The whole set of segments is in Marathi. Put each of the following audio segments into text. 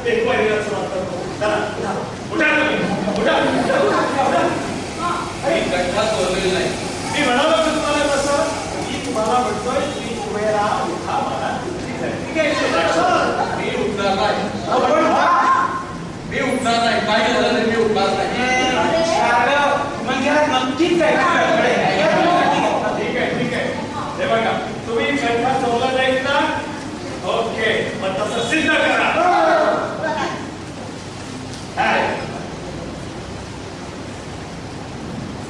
एक वारीला सुरुवात करतो. चला उठा तुम्ही, उठा. मी गड्डा चोरलेला नाही. मी म्हणालो की तुम्हाला कसं, मी तुम्हाला म्हणतोय की तुम्ही उठा, मला ठीक आहे. मी उठणार नाही. मी उठणार नाही. काय झालं तरी मी उठणार नाही. म्हणजे नक्कीच ठीक आहे, ठीक आहे. हे बघा, तुम्ही गड्डा चोरला नाहीत ना? ओके, मग तसं सिद्ध करा.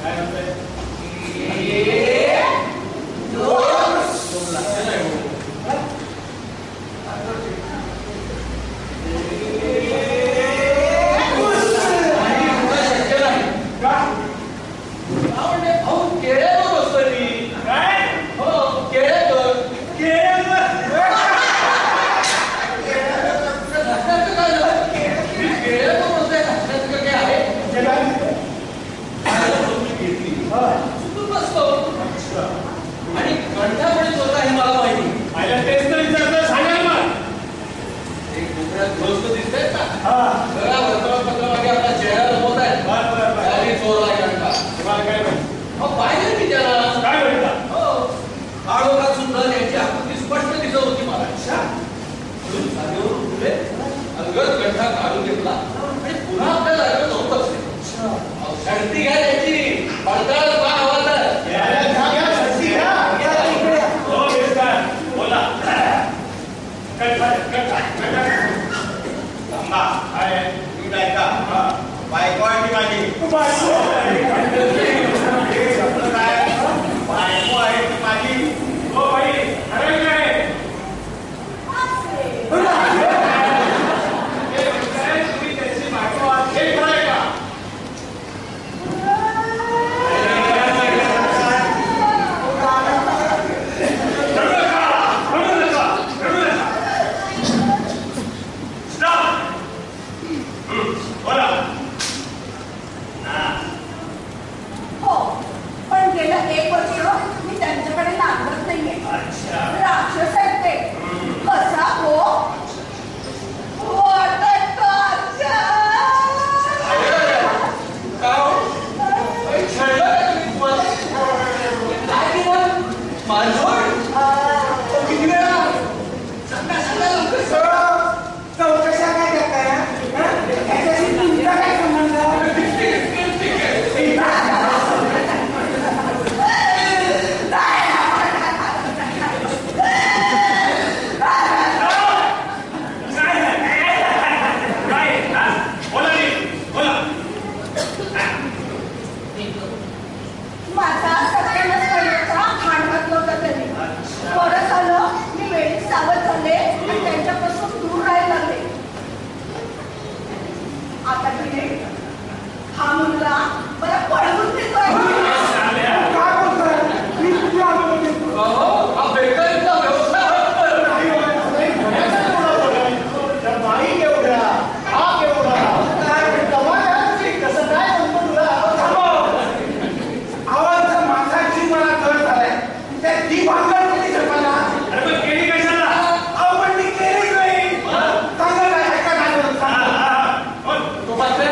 काय म्हणताय? आणि गड्डामध्ये चोरला हे मला माहिती. आयला तेच तर विचारतो, सांगाल मग. एक कोपऱ्यात गृहस्थ दिसतंय ना, जरा वर्तमानपत्रामध्ये आपला चेहरा रमवत आहे. त्याने चोरला गड्डा. तुम्हाला काय म्हणतो? पाहिजे मी त्याला. काय म्हणता? काळोखात सुद्धा त्यांची आकृती स्पष्ट दिसत होती मला. म्हणून जागेवर उठले, अलगद गड्डा काढून घेतला आणि पुन्हा आपल्या जागेवर जाऊन बसले. शर्ती घ्या त्याची, पडताळ पहा हवा तर. बोला. थांबा. काय तुम्ही काय का? बायको आहे माझी. बायको आहे ती माझी. हो बाई, खरं काय? तुम्ही त्याची बायको आहात हे खरं आहे का? राक्षस आहेत ते. कसा हो चौकशा काय करताय? याच्याशी तुमचा काय संबंध? माझा सगळ्यांनाच कळण्याचा खाण घातलं होतं त्यांनी. बरं झालं मी वेळीच सावध झाले आणि त्यांच्यापासून दूर राहायला लागले. आता तिने हा मुलगा मला पळवून देतोय. काय बोलतोय? मी कुठे आलो म्हणजे बाई केवढा, हा केवढा, काय कसं काय म्हणतो तुला? आवाज माणसाची मला कळ झालाय. त्या ती भांडण कधी जपायला? अरे पण केली कशाला? आपण ती केलीच नाही. चांगलं काय ऐका काय बोलत सांग. तो बसला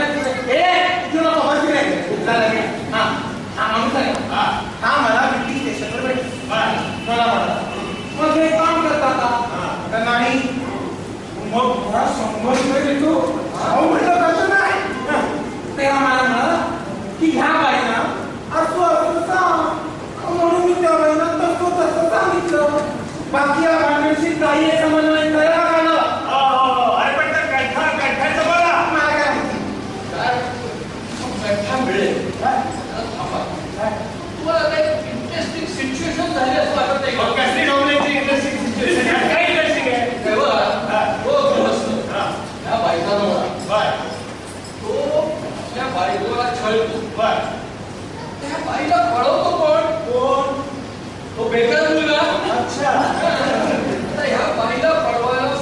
तुला बघायची नाही. झालं की? हा माणूस आहे. हा मला भेटली स्टेशनवर भेटली. मला म्हणा मग हे काम करतात का नाही? मग मला 100 रुपये देतो. म्हटलं कसं नाही. तेव्हा मला म्हणाला की ह्या बाईना असं सांग म्हणून मी त्या बाईना तसं सांगितलं. बाकी या भांडणशी काही समन्वय करा आलं. अरे पण त्या गड्ढ्याचं बघा. मला काय माहिती? गड्डा मिळेल. तुम्हाला काही इंटरेस्टिंग सिच्युएशन झाली असं वाटत नाही का? कसली डोंगराची इंटरेस्टिंग सिच्युएशन आहे? काय इंटरेस्टिंग आहे? तो गृहस्थ त्या बायका नवरा, तो त्या बायकोला छळतो. त्या बाईला पळवतो कोण? तो बेकार मुलगा. अच्छा. आता ह्या बाईला पळवायला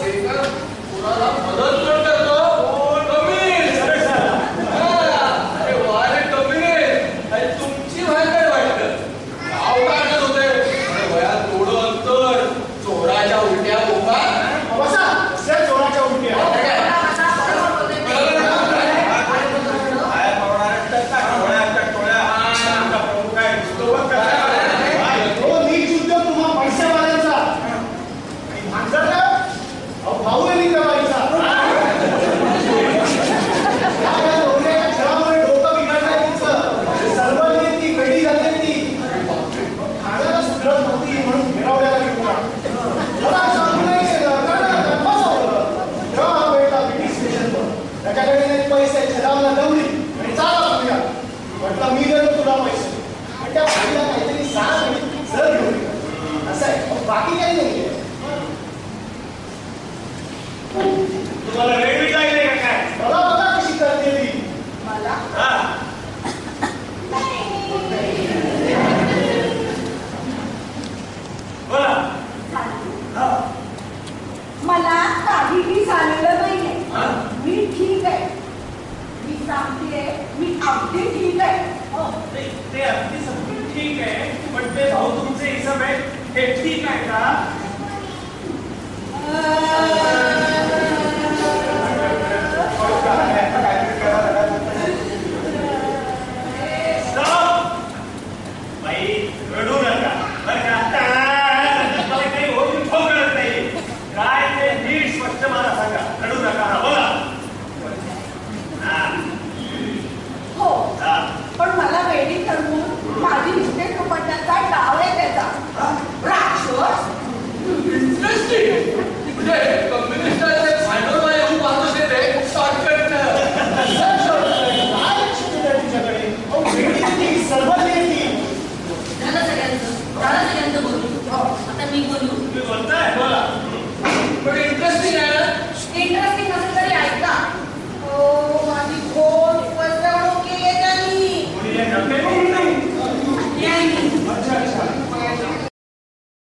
तुम्हाला वेळ